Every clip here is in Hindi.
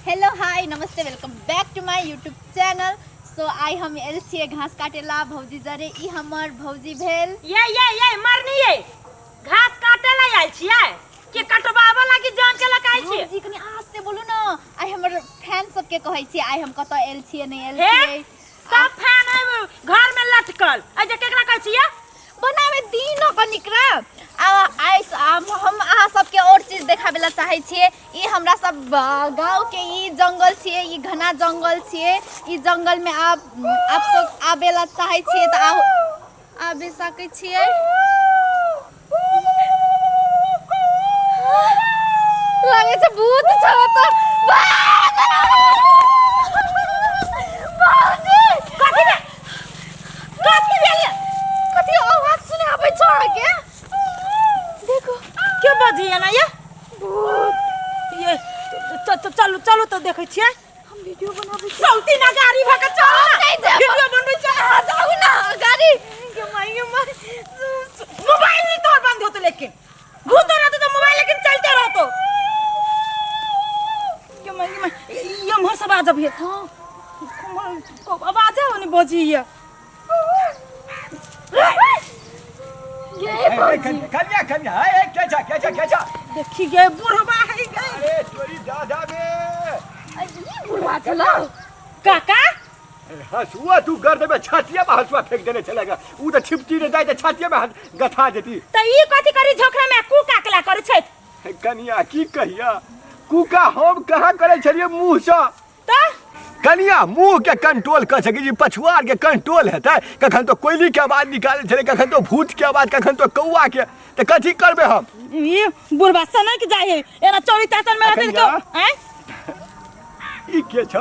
हेलो हाय नमस्ते welcome back to my YouTube channel. So I हम एल छिए घास काटेला भौजी जरे ई हमर भौजी भेल ये मरनी ये घास काटे ला आइल छियै के कटबाबा लागी जान के लगाई छियै। भौजी कनी आस से बोलू ना, आई हमर फैन सब के कहै छी आई हम कत एल छिए नहीं एल छिए। सब फैन है घर में लटकल आ जे केकरा कहै छियै बनावे दिनो क निकरा हम अहाँ सबके और चीज देखाबेला चाहे छिए। ई हमरा सब गांव के ई जंगल छिए, ई घना जंगल छिए। ई जंगल में आप सब आबेला चाहे छिए त आबे सकै छिए। लागे छ भूत छ त कथी आवाज सुने आबै छ के देखो के बजिए ना ये ये चलो चलो तो देखै छियै। हम वीडियो बनाबै छी। चलती ना गाड़ी भके चल ना वीडियो बनबै छ। जाऊ ना गाड़ी के माई मोबाइल नहीं तोड़ बंद होतो लेकिन भूत रहतो तो मोबाइल लेकिन चलते रहतो के माई ये मोर सब आजब है। हां को आवाज है ओने बजी है कन्या ए क्या देखी गे बुढ़वा है गे। अरे तोरी दादा में अजी बुढ़वा चलो काका हसुआ तू गर्द में छातिया में हसुआ फेंक देने चलेगा उ तो छिपटी ने जाए तो छातिया में गथा देती त ई कथि करी झोखरा में कू काकला करे छै। कन्या की कहिया कुका हम कहां करे छलिए मुंह से त कन्या मुंह के कंट्रोल कर सके जी पछुआर के कंट्रोल हेतै। कखन तो कोयली के आवाज निकाले छले, कखन तो भूत के आवाज, कखन तो कौआ के। त कथि करबे हम ई बुढ़वा सनक के जाय है एना चोरी चाचन में रहते तो हैं ई के छ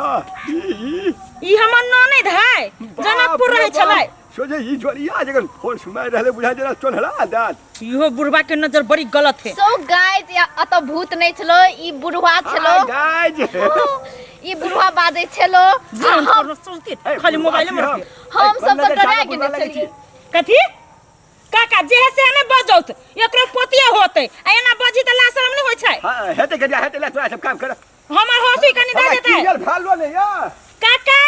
ई हमर ननद है जनकपुर रहे छलै। सोजे ई जोरिया जगन फोन सुनाय रहले बुझा जरा चोनहरा दात इहो बुढ़वा के नजर बड़ी गलत है। सो गाइस या अत भूत नहीं छलो, ई बुढ़वा छलो। गाइस ई बुढ़वा बाजे छलो। खाली मोबाइल में हम सब तो डरा गेल छलिए। कथि काका जे से ने बजौत एकरो पोतिए होते एना बजी त लाशरम नहीं होय छै। हां हेते करिया हेते ला तोरा सब काम कर हमर हंसी कनी दे देतै क्लियर भालो ने या काका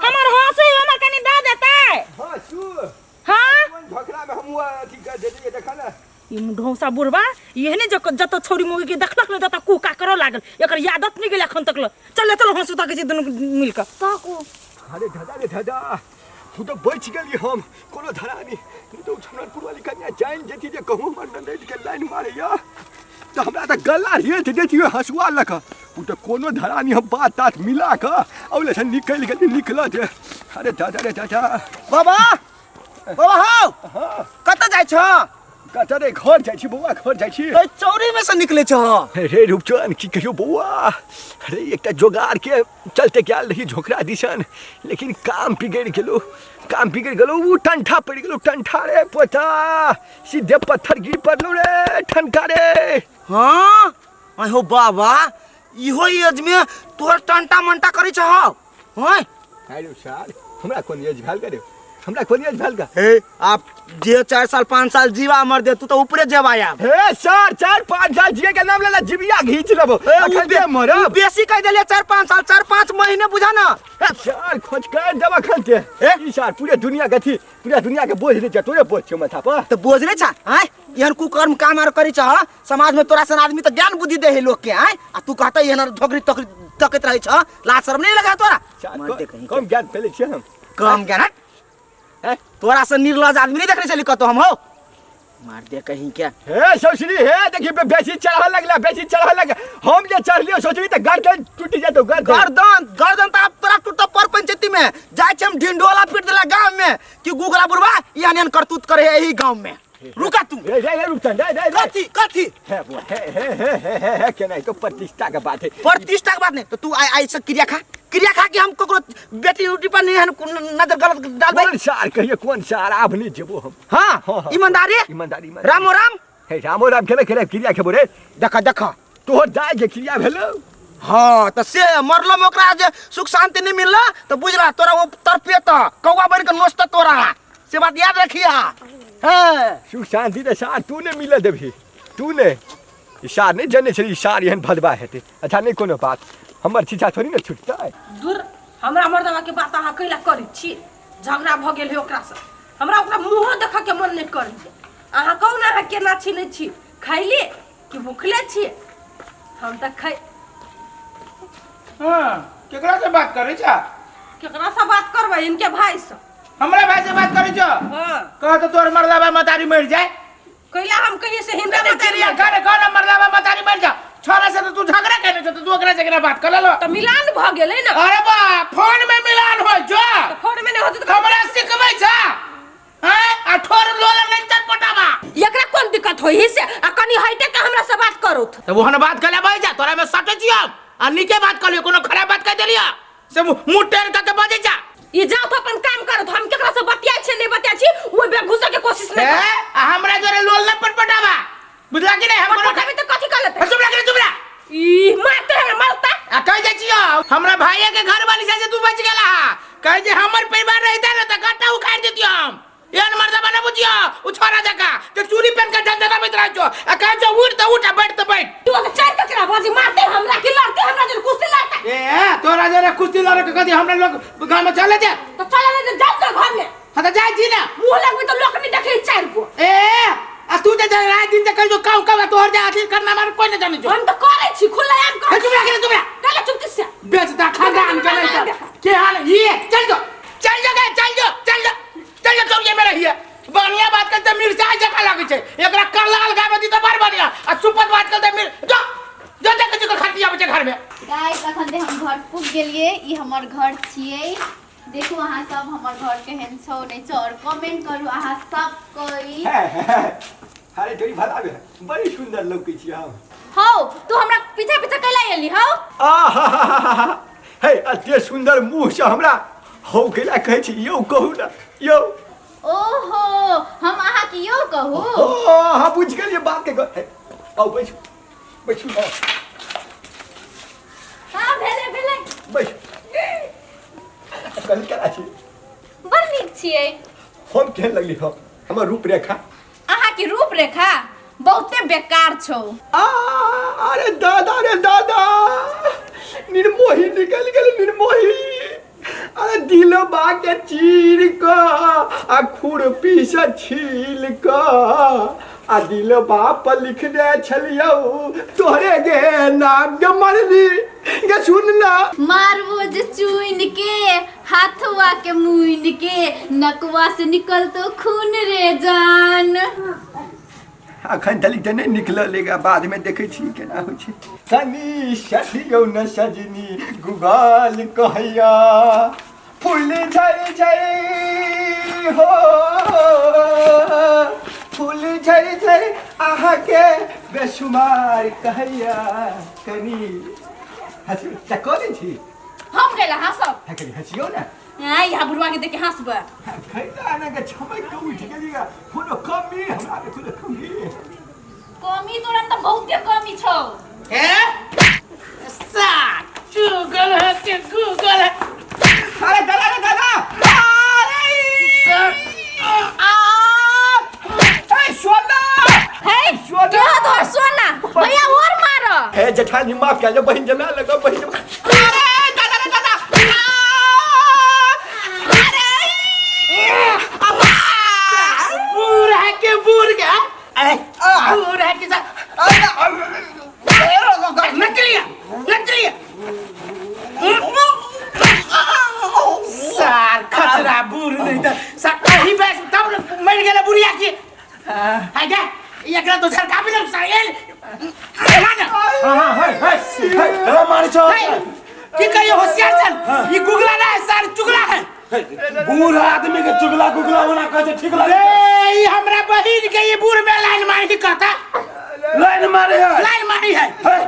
हमर हंसी हमर कनी दे देतै। हां सु हां कोन झोकरा में हम अथि कर देलिए देखा ना ई ढौसा बुढ़वा एहने जत छोरी मुगी के देखलक न तत कुका करो लागल एकर यादत नहीं गेल अखन तक। चल चल हंसू तक से दुनु मिल के ताको अरे दादा तू तो बच गेली हम कोनो धरानी तो छनरपुर वाली कन्या जान जेती जे कहूं मन नंद के लाइन मारे या तो हमरा त गल्ला रेत देती हसुआ लक उ तो कोनो धरानी हम बात तात मिला के औले से निकल गेली निकलत। अरे दादा रे दादा बाबा बाबा हो कत जाय छ कत रे घर जाय छी बौआ घर जाय छी ए चौरी में से निकले छ। रे रूपचंद की कहियो बौआ अरे एकटा जोगार के चलते क्या रही झोकरा दिसन लेकिन काम बिगड़ गेलो उ टंठा पड़ गेलो टंठा रे पोता सीधे पत्थर गिर पड़लो रे ठनका रे। हां आई हो बाबा इहो एज में तोर टंटा मंटा करी छ। होय आइलो साल हमरा कोन एज भेल करे हमरा कोन एज भेल का ए आप जे 4 साल 5 साल जीवा मर दे तू तो ऊपरे जेवाया हे सर 4-5 साल जिए के नाम लेला जिबिया घीच लेबो अखन दे मर बेसी कह देले 4-5 साल 4-5 महीने बुझा ना सर खोज कर देबा खनते ई सर पूरे दुनिया गथी पूरा दुनिया के बोझ ले तोरे बोझ छ माथा पर तो बोझले छ। हैं एहन कुकर्म काम आर करी छ समाज में तोरा सन आदमी तो ज्ञान बुद्धि दे है लोग के। हैं आ तू कहता एहन धोकरी तकरी तकत रही छ लाज शर्म नहीं लगा तोरा कम ज्ञान पहले छी हम कम ज्ञान है तोरा से निर्लज आदमी नहीं देखने चली कतो हम हो मार दे कहीं क्या हे ससुरी हे देखी बेसी चढ़ा लग हम जे चढ़लियो सोचली त गर्दन टूट जातो गर्दन त आप तोरा टूटो पर पंचायती में जाय छ हम ढिंडोला पीट देला गांव में कि गुगला बुढ़वा यान करतूत करे यही गांव में। रुका तू रे रुकन रे कथी हे बुआ हे के नहीं तो प्रतिष्ठा का बात है। प्रतिष्ठा की बात नहीं तो तू आई से क्रिया खा कि हम कोकरो बेटी उटी पर नहीं नजर गलत डाल कौन सार कहिए कौन सार आप नहीं जेबो हम। हां ईमानदारी रामो राम हे रामो राम केले क्रिया खेबो रे देखा तोहर जाय के क्रिया भेलो। हां त से मरलो में ओकरा जे सुख शांति नहीं मिलला तो बुझला तोरा वो तरपे त कौवा बन के नोचता तोरा से बात याद रखिया। हां सुख शांति त सार तू ने मिले देबी तू ने सार नहीं जाने छली सार एहन भदबा हेते। अच्छा नहीं कोनो बात हमर चीचा थोड़ी ना छुटतै। दूर हमरा मर्दवा के बात अहाँ कैला करै छी, झगड़ा भ गेल है ओकरा से, हमरा ओकरा मुँह देखा के मन नहीं करै छै। अहाँ कहू ना अहाँ केना छिनै छी, खैली कि भूखले छी? हम त खै। हां केकरा से बात करै छ? केकरा से बात करबै? इनके भाई से। हमरा भाई से बात करै छ? हां कह तो तोर मर्दावा मतारी मर जाए। कैला हम कहिए से हिंदा में तेरिया घर घर मर्दावा मतारी मर जा। छोरा से तो तू झगड़ा करने छ, तो तू ओकरा से केना बात कर लो? तो मिलान भ गेलै ना। अरे बा फोन में मिलान हो जो। तो फोन में नहीं होत त हमरा सिखबै छ हैं? आ ठोर लोला नहीं चटपटावा। एकरा कोन दिक्कत होई से? आ कनी हइटे के हमरा से बात करो। तो वो हन बात कले भाई जा, तोरा में सटे छी हम। आ निके बात कर लियो, कोनो खराब बात कह देलिया से मुंह टेन के बजे जा। ये जाओ तो अपन काम करो। तो हम केकरा से बतियाइ छै नहीं बतियाइ छी, ओइ बे घुसे के कोशिश नहीं कर। आ हमरा जोरे लोल न पटपटावा, बुझला कि नहीं? हम पटपटावे तो कथि कर लेते? चुप रह, चुप रह। ई मारते है मारता। आ कह दे छियो हमरा भाई के घर वाली से तू बच गेला। कह जे हमर परिवार रहता न त गट्टा उखाड़ देतियो हम। यान मर्दा बना बुझियो उ छोरा जका ते चूड़ी पहन के धंधा में रह जो। आ कह जो उठ त उठ, बैठ त बैठ। तू तो चार ककरा बाजी मारते हमरा की लड़ते हमरा जन कुश्ती लड़ता। ए तोरा जरे कुश्ती लड़े के कदी हमरा लोग गांव में चले जा। तो चला ले जाओ तो घर में। हां त जाई छी ना। मुंह लगबे तो लोग नहीं देखे चार को। ए आ तू जे रात दिन कह जो काऊ का तोहर जा अथी करना मार कोई न जाने जो। हम तो करे छी खुला आम कर। चुप रह, चुप रह। चले चुप से बेचता खानदान के नहीं के हाल ये चल जो, चल जगह चल जो, चल जो, चल जो। चौके में रहिए बढ़िया बात करते मिर्चा जका लागे छे। एकरा करला लगाबे दी त बार बढ़िया। आ सुपत बात करते मिर जो जो देख के खटिया बचे घर में। गाइस अखन हम घर पुग गेलिए। ई हमर घर छिए। देखू अहाँ सब हमर घर केहन छौ नहीं छौ और कमेंट करू अहाँ सब कोई। अरे जोरी भला बे बड़ी सुंदर लौकै छी हम। हौ तू हमरा पीछे पीछे कैला एली हौ? हे अते सुंदर मुंह से हमरा हौ केला कहै छी यौ कहू ना यौ। ओहो हम अहाँ की यो कहू? ओ हां बुझ गेलिए बात के। औ बैठ बैठ हां भेले भेले बैठ। कल करा छी बड़ नीक छिए। हम केहन लगली हो? हमर रूपरेखा अहाँ की रूपरेखा बहुते बेकार छौ। अरे दादा रे दादा निर्मोही निकल गेल निर्मोही। अरे दिलबा के चीर क आ खुरपी से छील क आ दिलबा पर लिख दे छलियौ तोहरे गे नाम के मरली गे। सुन ना मारबो जे चुइन के हाथवा के मुइन के नकवा से निकल तो खून रे जान। अखन तली त नहीं निकलेगा, बाद में देखे छी केना होइ छै। सनी सदियो न सजनी गुगाल कहैया फूल झड़ झड़ हो फूल झड़ झड़ आहा के बेशुमार कहैया। कनी हंसी त करे छी हम कैला हंसब? कनी हंसियो ना। आई यहाँ बुढ़वा के देख के हंसबे। खैला ना के छमक के उठ गेलिया। कोनो कमी हमरा के कोनो कमी कमी तोरा में तो बहुते कमी छौ। सा चुगल है के गूगल है। अरे दादा रे दादा ए सोना हे क्या तोर सोना भैया और मारो। हे जेठानी माफ कर दे बहन जमा लगा बहन। अरे दादा रे दादा बूढ़ है के बूढ़ के बूढ़ है के नचलिया सार खतरा बूढ़ नहीं था सही बैस तब मर गेला बुढ़िया की है क्या एकरा तो सरका भी ना साइल हां है मार छो की कहियो होशियार छन ये गुगला ना है सार चुगला है। बूढ़ आदमी के चुगला गुगला होना कहे ठीक लगे। ए हमरा बहिन के ये बूढ़ में लाइन मारी कहता। लाइन मारे है लाइन मारी है। अरे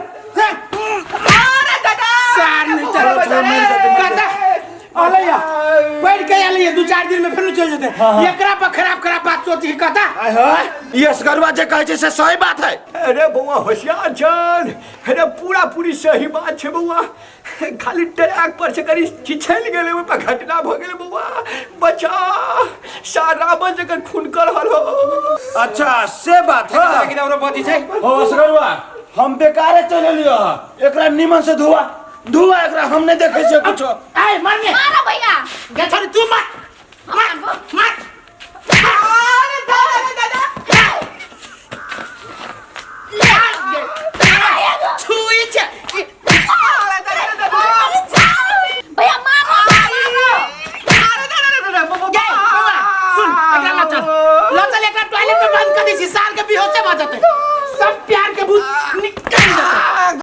दादा सार नहीं चलो कहता अलैया बैठ के अलैया 2-4 दिन में फिर चल जेते। एकरा पर खराब खराब बात सोची कहता। ये सगरवा जे कहे से सही बात है। अरे बउआ होशियार छन। अरे पूरा पूरी सही बात छे बउआ। खाली ट्रैक पर से करी छिछल गेले ओइ पर घटना भ गेले बउआ। बचा सारा बन जकर खून कर रहल हो। अच्छा से बात है लेकिन औरो बदी छै ओ सगरवा हम बेकारे चले लियो एकरा निमन से धुआ धुआ एकरा हम नहीं देखे छे कुछ ए मरने मारो भैया गे छोरी तू मत मत अरे दादा छुई छे भैया मारो गे बाबा सुन एकरा लचल एकरा टॉयलेट में बंद कर दी साल के बेहोश से बचते सब प्यार के भूत निकल जाते